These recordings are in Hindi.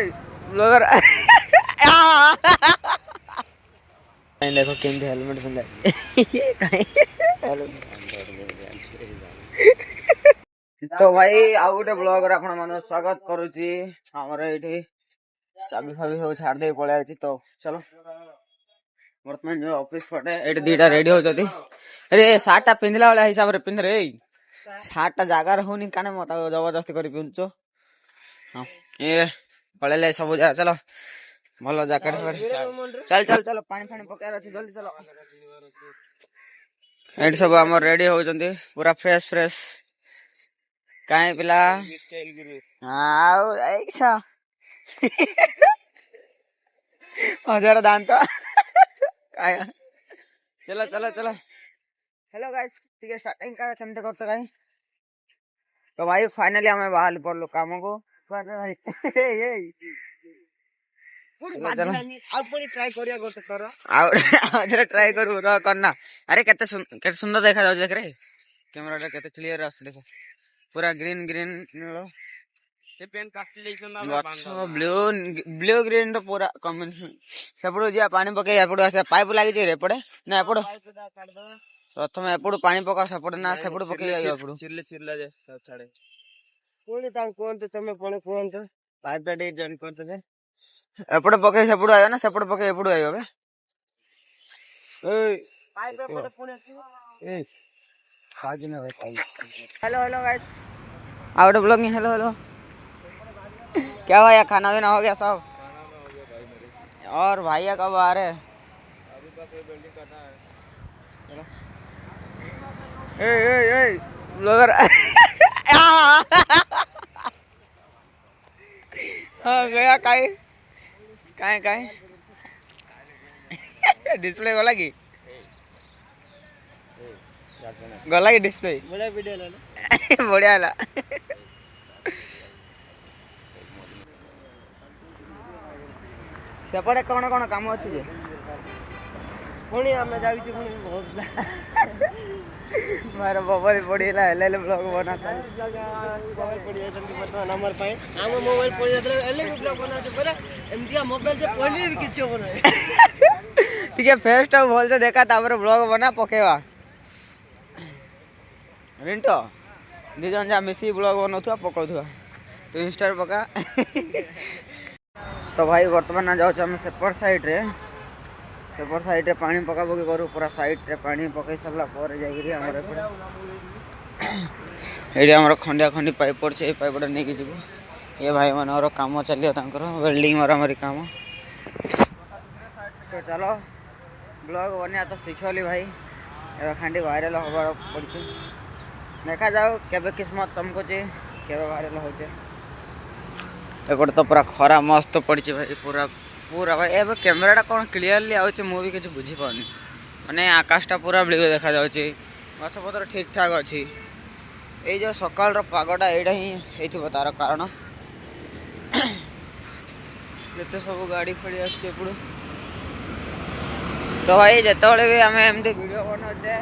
ब्लॉगर देखो केमती हेलमेट पिंधा तो भाई आउ गोटे ब्लॉगर आपण मन स्वागत करुची हमर एठी चाबी फाबी हो छाड़ दे पळे आछि तो चलो वर्तमान जो ऑफिस पटे एठी दीटा रेडी हो जति अरे साटा पिंधला वाला हिसाब रे पिंध रे साटा जागा रहउनी काने मता जबरदस्ती करी पिंचो हां ए पळेले सब जा चलो भलो जैकेट चल चल चलो पानी फानी पकायर अछि जल्दी चलो एठी सब हमर रेडी हो जंती पूरा फ्रेश फ्रेश काहे पिला हां ऐसा हजार दान तो काय चलो चलो चलो हेलो गाइस ठीक है स्टार्टिंग का केमते करते गाइस तो भाई फाइनली हमें बाहर पड़लो काम को भाई ए ट्राई करिया गोटे तोर आउरे ट्राई करू र करना अरे केते सुंदर देखा जाउ देख रे कैमरा केते क्लियर आछ देखो पूरा ग्रीन ग्रीन नीलो से पेन काट लेछन अच्छा ब्लू ग्रीन रो पूरा कॉम्बिनेशन सेपडो जिया पानी पके एपडो आसे पाइप लागी जे रे पड़े ना एपडो प्रथम एपडो पानी पका सेपडो ना सेपडो पके जाय एपडो चिरले जे सब छाड़े कोनी ता कोन तमे पणे कोन तो पाइप टा जॉइन करते जे एपडो पके सेपडो आयो ना सेपडो पके एपडो आयो बे ए पाइप एपडो पुणे ए खाजी ना भाई hello hello guys out blogging hello hello क्या भाई खाना भी ना हो गया सब और भैया कब आ रहे अभी बस ये बिल्डिंग करना है चलो ए ब्लॉगर हां गया काई काई डिस्प्ले वाला की गला की डिस्प्ले बड़ा वीडियो ला बढ़िया ला सेपटे कौन कौन काम अच्छे जे पुणी आम जाऊँ पुणी बहुत मार मोबाइल पड़ेगा एल ब्लॉग बना मोबाइल पड़ जाती बर्तमान आमर पाए आम मोबाइल पड़ जाते एल ब्लॉग बना बोले एमती मोबाइल से पहले भी किसी बना ठीक है फेस्ट भल से देखा तापर ब्लॉग बना पकेवा रिंटो दी जन जा मिसी ब्लॉग बनाउथुआ पकाउथुआ तो इंस्टा पका तो भाई वर्तमान जाऊँ आम सेपट साइड रे पानी पका पकी करूँ पूरा साइड रे पानी पकई सारा पर जामर ये खंडिया खंडी पाइप पड़े ये पाइपटा नहीं कि जीव ये भाई मानकर कम चलिए वेल्डिंग मरामरी काम तो चलो ब्लॉग बनिया तो शिखली भाई ए खांडी वायरल हबार पड़ी देखा जाओ केबे किस्मत चमकुची केबे वायरल होचे एपटे तो पूरा खरा मस्त पड़ी भाई पूरा पूरा भाई एबे कैमराटा कौन क्लीयरली आउचे मु भी किसी बुझी पानी माने आकाशटा पूरा ब्लू देखा जाउची गछपत्र ठीक ठाक अच्छी ये जो सकाल पागटा यहाँ ही होइथिबो तार कारण जिते सब गाड़ी फड़ी आसपड़ तो भाई जिते भी आम एमती वीडियो बनाचे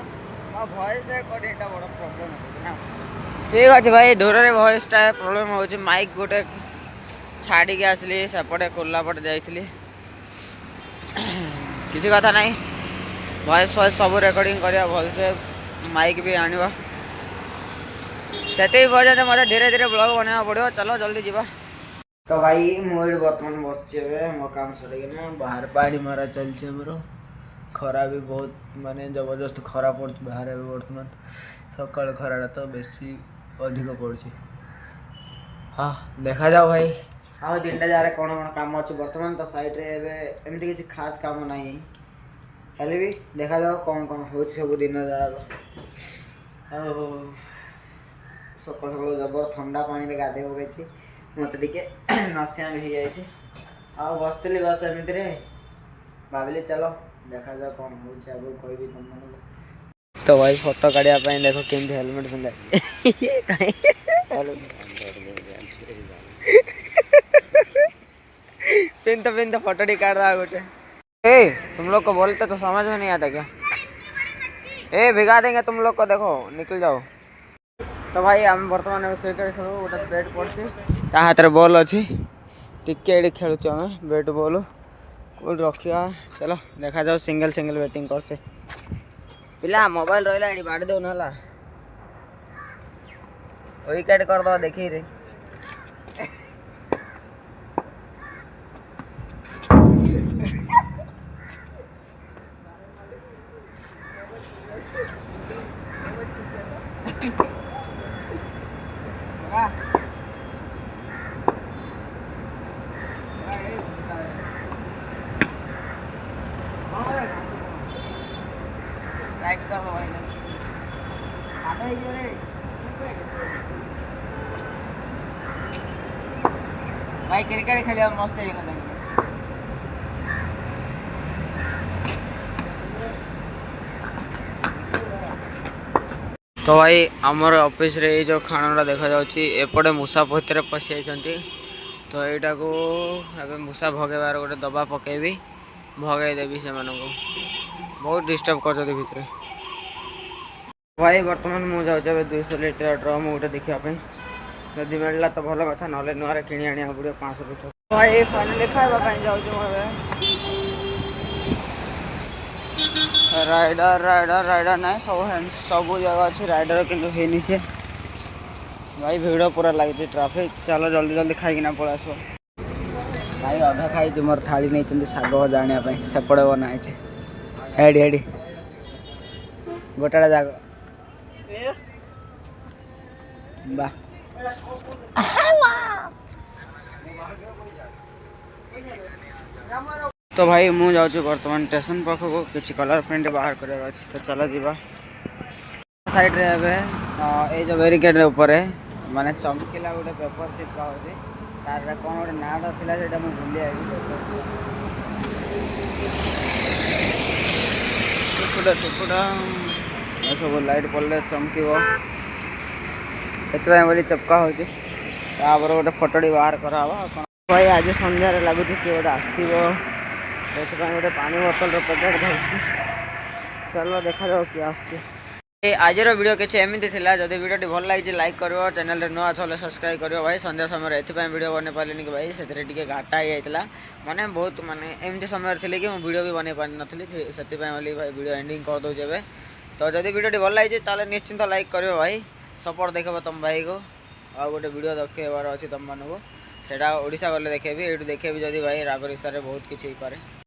वॉइस रेकर्डिंग बड़ प्रॉब्लम है ठीक अच्छे भाई दूर रे वॉइसटा प्रॉब्लम हो माइक गोटे छाड़ी के आसली सेपटे खोला पटे जाइली किसी कथा नहीं वॉइस फॉइस सब रेकर्डिंग करिया भल से माइक भी आनिबा से पर्यटन मत धीरे धीरे ब्लॉग बनवा पड़ो चलो जल्दी जीवा तो भाई मुझे बर्तमान बस मो काम सर बाहर पानी मारा चलছে मोर खरा भी बहुत माने जबरदस्त खरा पड़ बाहर बर्तमान सकाल खराटा तो बेसी अधिक पड़ी हाँ देखा जाओ भाई हाँ दिन जार कौन कौन काम अच्छे बर्तमान तो साइड रे एमती किसी खास काम ना हेल्ले भी देखा जाओ कौन कौन हो सब दिन जार सकाल सकाल जबर ठंडा पानी में गाधे पकई मत टे नसिया भी हो जाए बसती बस एमती भाविली चलो देखा जाओ कौन हो कह तुम तो भाई फोटो काढ़ा देखो केमती हेलमेट पिन तो फोटो टी काट रहा गोटे ए तुम लोग को बोलते तो समझ में नहीं आता क्या ए भिगा देंगे तुम लोग को देखो निकल जाओ तो भाई आम बर्तमान क्रिकेट खेल गोटे बैट पड़ी ता हाथ में बॉल अच्छी टिके ये खेलुचे आम बैट बॉल कौट रखा चलो देखा जाओ सिंगल सिंगल बैटिंग करसे पिला मोबाइल रहा बाड़ दौन है विकेट करद देखी रे भाई क्रिकेट खेल मस्त तो भाई आमर ऑफिस रे जो खाना देखा जापटे मूषा भितर पशि जाती तो यहाँ को मूषा भगेबार गोटे दबा पकेबी भगेदेवी से बहुत डिस्टर्ब कर भितर भाई बर्तमान मुझे 200 लिटर ड्रम गोटे देखापी जदि मिलला तो भल कथा ना नुआ कि आने पड़े 500 लिटर भाई फाइनाली खावा राइडर राइडर राइडर ना सब जगह अच्छे राइडर कि भाई भिड़ पूरा लगी ट्राफिक चलो जल्दी जल्दी खाईकिना पड़ा आस भाई अधा खाई मोर थाली नहीं शाग जानापी सेपटे बनाई हेडी हेडी गोटा जाग बा तो भाई मु जाऊँ बर्तमान स्टेशन पाखक किसी कलर प्रिंट बाहर करवा तो चलो जीवा साइड रे ये जो बैरिकेड ऊपर माने चमकीला गोटे पेपर चिपका होती तार कौन गोटे नाटा था से भूली टुकुटा टुकुटा सब लाइट पड़े चमक से चपका हो गोटे फोटोटी बाहर करावा भाई आज सन्धार लगुच किए गोटे आसो गोटे पानी बोतल पैकेट धरती चलो देखा जाओ किए आस आज वीडियो किसी एमती था जब वीडियो भल लगी लाइक कर चैनल नुआ चले सब्सक्राइब कर भाई संध्या समय ये वीडियो बन पारे कि भाई से घाटा ही जाता माने बहुत माने एमती समय थी कि वीडियो भी बन पारि नी से भाई वीडियो एंडिंग कर दूचे तो जब वीडियो भल लगी ताले निश्चिंत लाइक कर भाई सपोर्ट देखेब तुम भाई को आ गोटे वीडियो देखेबार अच्छी तुम मानक सेटा ओडिशा गले देखेबी ये देखेबी जदि भाई राग रिश्तार बहुत किसी हो पारे।